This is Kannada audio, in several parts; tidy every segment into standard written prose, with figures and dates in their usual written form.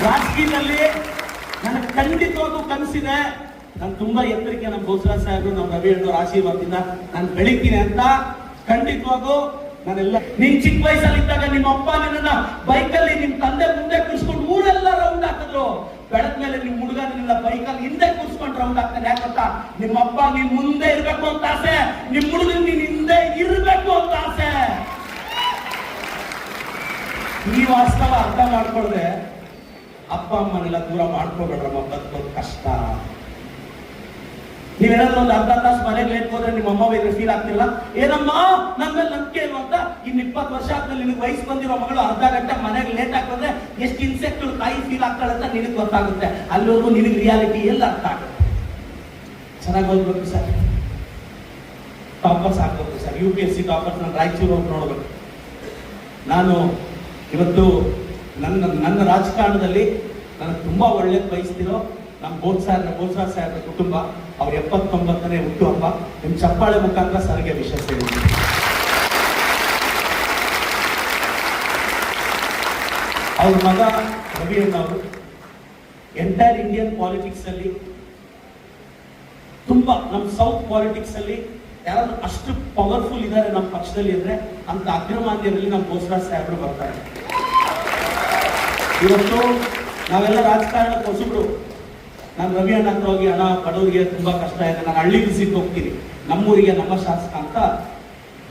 ರಾಜಕೀಯದಲ್ಲಿ ನನಗೆ ಖಂಡಿತವಾಗೂ ಕನಸಿದೆ. ನಾನು ತುಂಬಾ ಎತ್ತರಕ್ಕೆ ನಮ್ಮ ಬೋಸರಾಜ್ ಸಾಹೇಬರು, ನಮ್ಮ ರವಿ ಅಣ್ಣವ್ರ ಆಶೀರ್ವಾದದಿಂದ ನಾನು ಬೆಳಿತೀನಿ ಅಂತ ಖಂಡಿತವಾಗೂ ನಾನೆಲ್ಲ. ನೀನ್ ಚಿಕ್ಕ ವಯಸ್ಸಲ್ಲಿದ್ದಾಗ ನಿಮ್ಮ ಅಪ್ಪ ನಿನ್ನ ಬೈಕಲ್ಲಿ ನಿಮ್ ತಂದೆ ಮುಂದೆ ಕೂರಿಸ್ಕೊಂಡು ಊರೆಲ್ಲ ರೌಂಡ್ ಹಾಕಿದ್ರು. ಬೆಳದ ಮೇಲೆ ನಿಮ್ ಹುಡುಗ ನಿನ್ನ ಬೈಕಲ್ಲಿ ಹಿಂದೆ ಕೂರಿಸ್ಕೊಂಡು ರೌಂಡ್ ಹಾಕ್ತಾನೆ. ಯಾಕಂತ ನಿಮ್ಮ ಅಪ್ಪ ನೀನ್ ಮುಂದೆ ಇರ್ಬೇಕು ಅಂತ ಆಸೆ, ನಿಮ್ ಹುಡುಗ ನೀನ್ ಹಿಂದೆ ಇರ್ಬೇಕು ಅಂತ ಆಸೆ. ಈ ವಾಸ್ತವ ಅರ್ಥ ಮಾಡ್ಕೊಳ್ದೆ ಅಪ್ಪ ಅಮ್ಮನೆಲ್ಲ ದೂರ ಮಾಡ್ಕೋಬೇಡ್ರಮ್ಮ, ಬದುಕೋದು ಕಷ್ಟ. ನೀವೇನಾದ್ರೂ ಒಂದು ಅರ್ಧ ತಾಸು ಮನೆಗೆ ಲೇಟ್ ಹೋದ್ರೆ ನಿಮ್ಮ ಅಮ್ಮ ಬೇರೆ ಫೀಲ್ ಆಗ್ತಿಲ್ಲ, ಏನಮ್ಮ ನನ್ನ ಮೇಲೆ ನಂಬಿಕೆ ಏನು ಅಂತ. ಇನ್ನು 20 ವರ್ಷ ಆದ್ಮೇಲೆ ನಿನಗೆ ವಯಸ್ಸು ಬಂದಿರೋ ಮಗಳು ಅರ್ಧ ಗಂಟೆ ಮನೆಗೆ ಲೇಟ್ ಹಾಕಿದ್ರೆ ಎಷ್ಟು ಇನ್ಸೆಕ್ಟ್ ತಾಯಿ ಫೀಲ್ ಆಗ್ತಾಳೆ ಅಂತ ನಿನಗೆ ಗೊತ್ತಾಗುತ್ತೆ. ಅಲ್ಲಿವರೆಗೂ ನಿನಗೆ ರಿಯಾಲಿಟಿ ಎಲ್ಲ ಅರ್ಥ ಆಗುತ್ತೆ. ಚೆನ್ನಾಗಿ ಓದ್ಬೇಕು ಸರ್, ಟಾಪರ್ಸ್ ಆಗ್ಬೇಕು ಸರ್, UPSC ಟಾಪರ್ಸ್. ನಾನು ರಾಯಚೂರು ಹೋಗಿ ನೋಡ್ಬೇಕು. ನಾನು ಇವತ್ತು ನನ್ನ ರಾಜಕಾರಣದಲ್ಲಿ ನನಗೆ ತುಂಬಾ ಒಳ್ಳೇದು ಬಯಸ್ತಿರೋ ನಮ್ಮ ಬೋಸರಾಜ್ ಸಾಹೇಬ್ರ ಕುಟುಂಬ, ಅವ್ರ 79ನೇ ಹುಟ್ಟುಹಬ್ಬ. ನಿಮ್ ಚಪ್ಪಾಳೆ ಮುಖಾಂತರ ಸರ್ಗೆ ವಿಷಯ ಹೇಳಿದ್ದೀನಿ. ಅವ್ರ ಮಗ ರವಿ ಅಣ್ಣವರು ಎಂಟೈರ್ ಇಂಡಿಯನ್ ಪಾಲಿಟಿಕ್ಸ್ ಅಲ್ಲಿ ತುಂಬಾ, ನಮ್ಮ ಸೌತ್ ಪಾಲಿಟಿಕ್ಸ್ ಅಲ್ಲಿ ಯಾರಾದ್ರೂ ಅಷ್ಟು ಪವರ್ಫುಲ್ ಇದ್ದಾರೆ ನಮ್ಮ ಪಕ್ಷದಲ್ಲಿ ಅಂದ್ರೆ ಅಂತ ಅಗ್ರಮಾನ್ಯರಲ್ಲಿ ನಮ್ಮ ಬೋಸರಾಜ್ ಸಾಹೇಬ್ರು ಬರ್ತಾರೆ. ಇವತ್ತು ನಾವೆಲ್ಲ ರಾಜಕಾರಣಕ್ಕೆ ಹೊಸಬ್ರು. ನಾನು ರವಿ ಅಣ್ಣ ಹತ್ರ ಹೋಗಿ, ಅಣ್ಣ ಬಡವರಿಗೆ ತುಂಬಾ ಕಷ್ಟ ಇದೆ, ನಾನು ಹಳ್ಳಿ ವಿಸಿಟ್ ಹೋಗ್ತೀನಿ ನಮ್ಮೂರಿಗೆ ನಮ್ಮ ಶಾಸಕ ಅಂತ.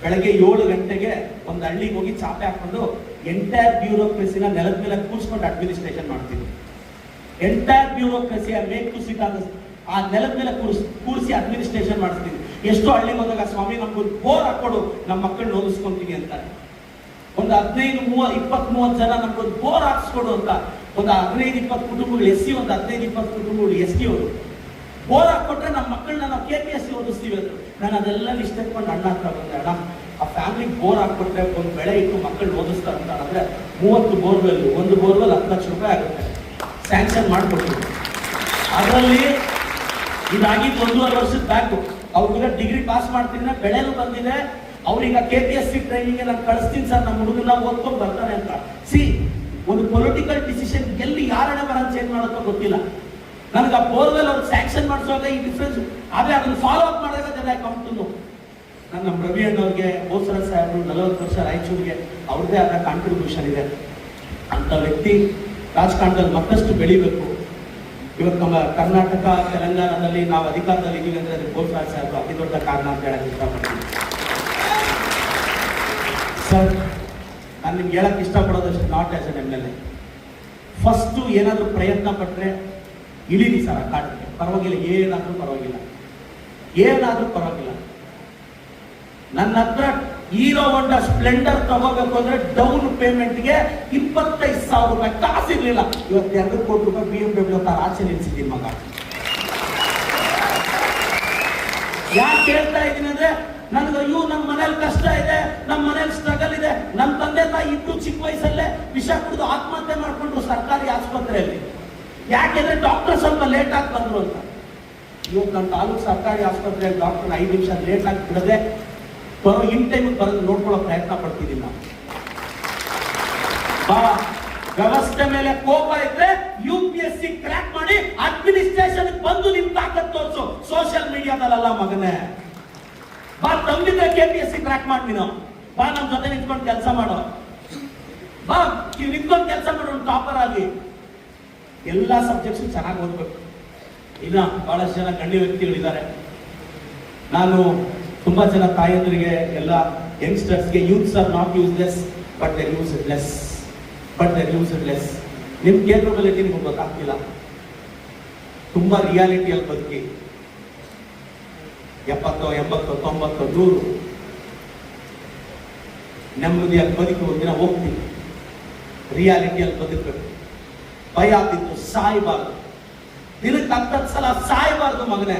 ಬೆಳಗ್ಗೆ 7 ಗಂಟೆಗೆ ಒಂದು ಹಳ್ಳಿಗೆ ಹೋಗಿ ಚಾಪೆ ಹಾಕೊಂಡು ಎಂಟೈರ್ ಬ್ಯೂರೋಕ್ರಸಿನ ನೆಲದ ಮೇಲೆ ಕೂರಿಸ್ಕೊಂಡು ಅಡ್ಮಿನಿಸ್ಟ್ರೇಷನ್ ಮಾಡ್ತೀನಿ. Entire bureaucracy make to sit ಆ ನೆಲದ ಮೇಲೆ ಕೂರಿಸಿ ಅಡ್ಮಿನಿಸ್ಟ್ರೇಷನ್ ಮಾಡ್ತೀನಿ. ಎಷ್ಟೋ ಹಳ್ಳಿ ಬಂದಾಗ ಸ್ವಾಮಿ ನಮ್ಗೊಂದು ಬೋರ್ ಹಾಕೊಡು, ನಮ್ಮ ಮಕ್ಕಳನ್ನ ಓದಿಸ್ಕೊಂತೀನಿ ಅಂತಾರೆ. ಒಂದು 15-20-30 ಜನ ನಮ್ಗೊಂದು ಬೋರ್ ಹಾಕ್ಸ್ಕೊಡು ಅಂತ. ಒಂದು 15-20 ಕುಟುಂಬಗಳು SC, ಒಂದು 15-20 ಕುಟುಂಬಗಳು ST ಅವರು ಬೋರ್ ಹಾಕೊಟ್ರೆ ನಮ್ಮ ಮಕ್ಕಳನ್ನ ನಾವು KPSC ಓದಿಸ್ತೀವಿ ಅಂದ್ರು. ನಾನು ಅದೆಲ್ಲ ನಿಷ್ಠೆಕೊಂಡು ಅಣ್ಣ ಹತ್ರ ಬಂದೆ. ಅಣ್ಣ, ಆ ಫ್ಯಾಮಿಲಿಗೆ ಬೋರ್ ಹಾಕೊಟ್ರೆ ಒಂದು ಬೆಳೆ ಇಟ್ಟು ಮಕ್ಕಳು ಓದಿಸ್ತಾರೆ ಅಂತ ಅಂದ್ರೆ 30 ಬೋರ್ವೆಲ್, ಒಂದು ಬೋರ್ವೆಲ್ 10 ಲಕ್ಷ ರೂಪಾಯಿ ಆಗುತ್ತೆ. ಸ್ಯಾಂಕ್ಷನ್ ಮಾಡಿಕೊಡ್ತೀವಿ. ಅದರಲ್ಲಿ ಇದಾಗಿದ್ದು 1.5 ವರ್ಷದ ಬ್ಯಾಕು. ಅವ್ರಿಗೆಲ್ಲ ಡಿಗ್ರಿ ಪಾಸ್ ಮಾಡ್ತಿದ್ರೆ ಬೆಳೆನೂ ಬಂದಿದೆ. ಅವ್ರೀಗ KPSC ಟ್ರೈನಿಂಗ್ ನಾನು ಕಳಿಸ್ತೀನಿ ಸರ್, ನಮ್ಮ ಹುಡುಗನ ಓದ್ಕೊಂಡು ಬರ್ತಾನೆ ಅಂತ. ಒಂದು ಪೊಲಿಟಿಕಲ್ ಡಿಸಿಷನ್ ಎಲ್ಲಿ ಯಾರನ್ನ ಬರ ಚೇಂಜ್ ಮಾಡೋಕ್ಕೋ ಗೊತ್ತಿಲ್ಲ. ನನಗೆ ಆ ಬೋರ್ವೆಲ್ ಅವ್ರು ಸ್ಯಾಂಕ್ಷನ್ ಮಾಡಿಸುವಾಗ ಈ ಡಿಫ್ರೆನ್ಸ್, ಆದ್ರೆ ಅದನ್ನು ಫಾಲೋ ಅಪ್ ಮಾಡಿದಾಗ ಜನ ಕಂಪ್ತು. ನಮ್ಮ ರವಿ ಅಣ್ಣವ್ರಿಗೆ, ಬೋಸರಾಜ್ ಸಾಹೇಬರು 40 ವರ್ಷ ರಾಯಚೂರಿಗೆ ಅವ್ರದ್ದೇ ಆದ ಕಾಂಟ್ರಿಬ್ಯೂಷನ್ ಇದೆ. ಅಂತ ವ್ಯಕ್ತಿ ರಾಜಕಾರಣದಲ್ಲಿ ಮತ್ತಷ್ಟು ಬೆಳಿಬೇಕು. ಇವತ್ತು ನಮ್ಮ ಕರ್ನಾಟಕ, ತೆಲಂಗಾಣದಲ್ಲಿ ನಾವು ಅಧಿಕಾರದಲ್ಲಿ ಇದೀವಿ ಅಂದ್ರೆ ಅದಕ್ಕೆ ಬೋಸರಾಜ್ ಸಾಹೇಬರು ಅತಿ ದೊಡ್ಡ ಕಾರಣ ಅಂತ ಹೇಳಕ್ ಇಷ್ಟಪಡ್ತೀನಿ. ಸರ್, ನಾನು ನಿಮ್ಗೆ ಹೇಳಕ್ ಇಷ್ಟಪಡೋದಷ್ಟು not as an MLA. First ಏನಾದರೂ ಪ್ರಯತ್ನ ಪಟ್ಟರೆ ಇಳೀರಿ ಸರ್ ಆ ಕಾಟಕ್ಕೆ, ಪರವಾಗಿಲ್ಲ, ಏನಾದರೂ ಪರವಾಗಿಲ್ಲ. ನನ್ನ ಹತ್ರ ಹೀರೋ ಹೋಂಡಾ ಸ್ಪ್ಲೆಂಡರ್ ತಗೋಬೇಕು ಅಂದ್ರೆ ಡೌನ್ ಪೇಮೆಂಟ್ಗೆ 25,000 ರೂಪಾಯಿ ಕಾಸಿರ್ಲಿಲ್ಲ. ಇವತ್ತು 2 ಕೋಟಿ ರೂಪಾಯಿ BMW ತರ ಆಚೆ ನಿಲ್ಸಿದ್ದೀನಿ ಮಗ. ಯಾಕೆ ಹೇಳ್ತಾ ಇದ್ದೀನಿ ಅಂದ್ರೆ, ನನಗೆ ನಮ್ಮ ಮನೇಲಿ ಕಷ್ಟ ಇದೆ, ನಮ್ಮ ಮನೇಲಿ ಸ್ಟ್ರಗಲ್ ಇದೆ. ನನ್ನ ತಂದೆ ತಾಯಿ ಇದ್ದು ಚಿಕ್ಕ ವಯಸ್ಸಲ್ಲೇ ವಿಷ ಕುಡಿದು ಆತ್ಮಹತ್ಯೆ ಮಾಡ್ಕೊಂಡ್ರು ಸರ್ಕಾರಿ ಆಸ್ಪತ್ರೆಯಲ್ಲಿ. ಯಾಕೆಂದ್ರೆ ಡಾಕ್ಟರ್ ಸ್ವಲ್ಪ ಲೇಟ್ ಆಗಿ ಬಂದ್ರು ಅಂತ. ಇವತ್ತು ನನ್ನ ತಾಲೂಕು ಸರ್ಕಾರಿ ಆಸ್ಪತ್ರೆಯಲ್ಲಿ ಡಾಕ್ಟರ್ 5 ನಿಮಿಷ ಲೇಟ್ ಆಗಿ ಬಿಡದೆ ಬರೋ ಇನ್ ಟೈಮ್ ಬರೋದು ನೋಡ್ಕೊಳ್ಳೋ ಪ್ರಯತ್ನ ಪಡ್ತಿದ್ದೀನಿ ನಾವು. ವ್ಯವಸ್ಥೆ ಮೇಲೆ ಕೋಪ ಇದ್ರೆ UPSC ಕ್ರ್ಯಾಕ್ ಮಾಡಿ ಅಡ್ಮಿನಿಸ್ಟ್ರೇಷನ್ ಬಂದು ನಿಮ್ ತಾಕತ್ ತೋರಿಸು. ಸೋಷಿಯಲ್ ಮೀಡಿಯಾದಲ್ಲ ಮಗನೇ. ಬಾ, ತಂದಿದ್ರೆ KPSC ಕ್ರ್ಯಾಕ್ ಮಾಡಿ ನೀನು ಬಾ, ನಮ್ ಜೊತೆ ನಿಂತ್ಕೊಂಡು ಕೆಲಸ ಮಾಡೋ. ಬಾ, ನಿಂತ್ಕೊಂಡು ಕೆಲಸ ಮಾಡೋ ಟಾಪರ್ ಆಗಿ. ಎಲ್ಲಾ ಸಬ್ಜೆಕ್ಟ್ಸ್ ಚೆನ್ನಾಗಿ ಓದ್ಬೇಕು. ಇನ್ನ ಬಹಳಷ್ಟು ಜನ ಗಣ್ಯ ವ್ಯಕ್ತಿಗಳಿದ್ದಾರೆ. ನಾನು ತುಂಬಾ ಜನ ತಾಯಂದರಿಗೆ, ಎಲ್ಲ ಯಂಗ್ಸ್ಟರ್ಸ್ಗೆ, youths are not useless but they're useless. ನಿಮ್ ಕೇಪಬಿಲಿಟಿ ನಿಮ್ಗೆ ಗೊತ್ತಾಗ್ತಿಲ್ಲ. ತುಂಬಾ ರಿಯಾಲಿಟಿಯಲ್ಲಿ ಬದುಕಿ 70, 80, 90, 100 ನೆಮ್ಮದಿಯಾಗಿ ಬದುಕಿ ಒಂದಿನ ಹೋಗ್ತೀವಿ. ರಿಯಾಲಿಟಿಯಲ್ಲಿ ಬದುಕಬೇಕು. ಭಯ ಆಗ್ತಿತ್ತು, ಸಾಯಬಾರ್ದು. ದಿನಕ್ಕೆ 10 ಸಲ ಸಾಯಬಾರ್ದು ಮಗನೇ.